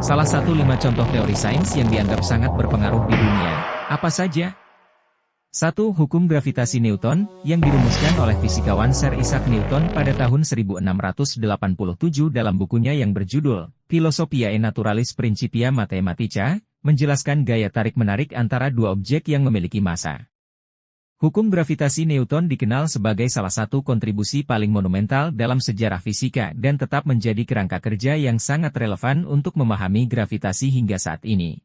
Salah satu 5 contoh teori sains yang dianggap sangat berpengaruh di dunia, apa saja? 1. Hukum gravitasi Newton, yang dirumuskan oleh fisikawan Sir Isaac Newton pada tahun 1687 dalam bukunya yang berjudul Philosophiae Naturalis Principia Mathematica, menjelaskan gaya tarik-menarik antara dua objek yang memiliki massa. Hukum gravitasi Newton dikenal sebagai salah satu kontribusi paling monumental dalam sejarah fisika dan tetap menjadi kerangka kerja yang sangat relevan untuk memahami gravitasi hingga saat ini.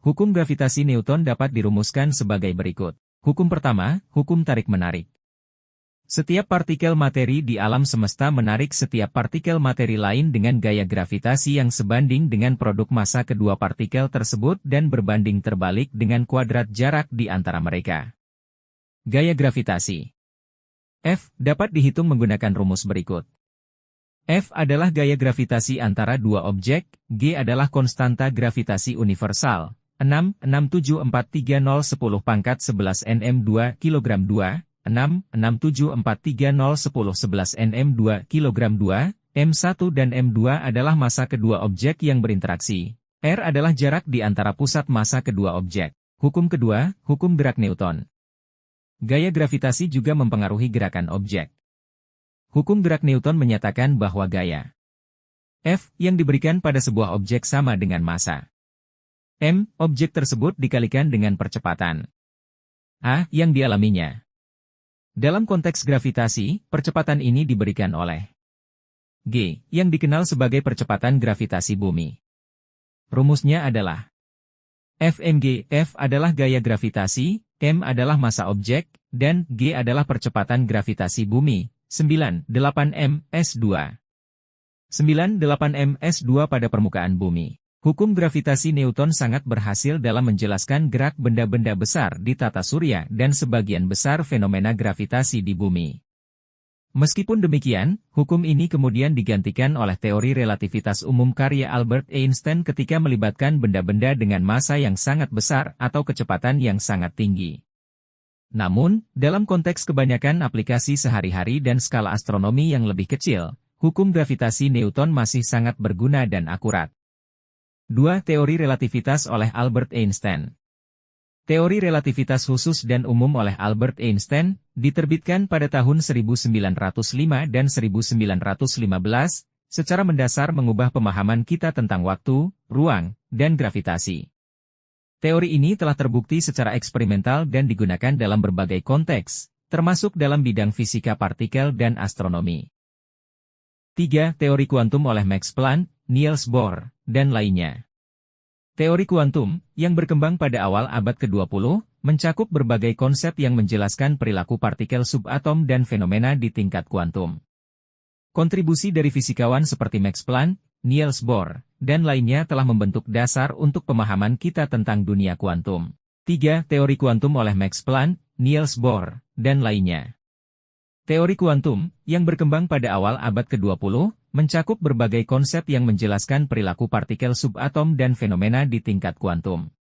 Hukum gravitasi Newton dapat dirumuskan sebagai berikut. Hukum pertama, hukum tarik-menarik. Setiap partikel materi di alam semesta menarik setiap partikel materi lain dengan gaya gravitasi yang sebanding dengan produk massa kedua partikel tersebut dan berbanding terbalik dengan kuadrat jarak di antara mereka. Gaya gravitasi F dapat dihitung menggunakan rumus berikut. F adalah gaya gravitasi antara dua objek, G adalah konstanta gravitasi universal, 6,6743010 nm 2 kg 2, 6,6743010 nm 2 kg 2, M1 dan M2 adalah massa kedua objek yang berinteraksi. R adalah jarak di antara pusat massa kedua objek. Hukum kedua, hukum gerak Newton. Gaya gravitasi juga mempengaruhi gerakan objek. Hukum gerak Newton menyatakan bahwa gaya F yang diberikan pada sebuah objek sama dengan massa M, objek tersebut dikalikan dengan percepatan A yang dialaminya. Dalam konteks gravitasi, percepatan ini diberikan oleh G, yang dikenal sebagai percepatan gravitasi bumi. Rumusnya adalah Fmg, F adalah gaya gravitasi, M adalah massa objek, dan G adalah percepatan gravitasi bumi, 98 m s2. 98 m s2 pada permukaan bumi. Hukum gravitasi Newton sangat berhasil dalam menjelaskan gerak benda-benda besar di tata surya dan sebagian besar fenomena gravitasi di bumi. Meskipun demikian, hukum ini kemudian digantikan oleh teori relativitas umum karya Albert Einstein ketika melibatkan benda-benda dengan massa yang sangat besar atau kecepatan yang sangat tinggi. Namun, dalam konteks kebanyakan aplikasi sehari-hari dan skala astronomi yang lebih kecil, hukum gravitasi Newton masih sangat berguna dan akurat. 2. Teori relativitas oleh Albert Einstein. Teori relativitas khusus dan umum oleh Albert Einstein, diterbitkan pada tahun 1905 dan 1915, secara mendasar mengubah pemahaman kita tentang waktu, ruang, dan gravitasi. Teori ini telah terbukti secara eksperimental dan digunakan dalam berbagai konteks, termasuk dalam bidang fisika partikel dan astronomi. 3. Teori kuantum oleh Max Planck, Niels Bohr, dan lainnya. Teori kuantum, yang berkembang pada awal abad ke-20, mencakup berbagai konsep yang menjelaskan perilaku partikel subatom dan fenomena di tingkat kuantum. Kontribusi dari fisikawan seperti Max Planck, Niels Bohr, dan lainnya telah membentuk dasar untuk pemahaman kita tentang dunia kuantum. 3. Teori kuantum oleh Max Planck, Niels Bohr, dan lainnya. Teori kuantum, yang berkembang pada awal abad ke-20, mencakup berbagai konsep yang menjelaskan perilaku partikel subatom dan fenomena di tingkat kuantum.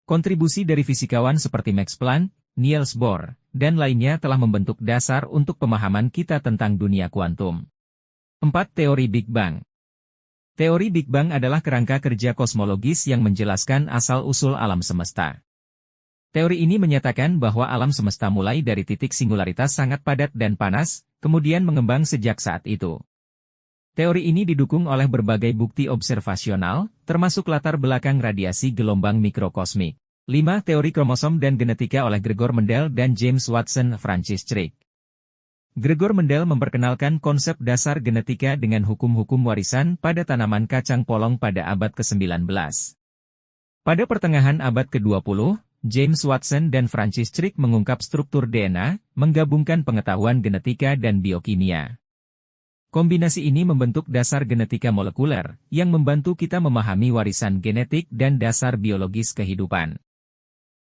Kontribusi dari fisikawan seperti Max Planck, Niels Bohr, dan lainnya telah membentuk dasar untuk pemahaman kita tentang dunia kuantum. 4. Teori Big Bang. Teori Big Bang adalah kerangka kerja kosmologis yang menjelaskan asal-usul alam semesta. Teori ini menyatakan bahwa alam semesta mulai dari titik singularitas sangat padat dan panas, kemudian mengembang sejak saat itu. Teori ini didukung oleh berbagai bukti observasional, termasuk latar belakang radiasi gelombang mikrokosmik. 5. Teori kromosom dan genetika oleh Gregor Mendel dan James Watson Francis Crick. Gregor Mendel memperkenalkan konsep dasar genetika dengan hukum-hukum warisan pada tanaman kacang polong pada abad ke-19. Pada pertengahan abad ke-20, James Watson dan Francis Crick mengungkap struktur DNA, menggabungkan pengetahuan genetika dan biokimia. Kombinasi ini membentuk dasar genetika molekuler, yang membantu kita memahami warisan genetik dan dasar biologis kehidupan.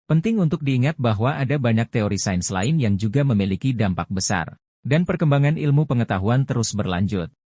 Penting untuk diingat bahwa ada banyak teori sains lain yang juga memiliki dampak besar, dan perkembangan ilmu pengetahuan terus berlanjut.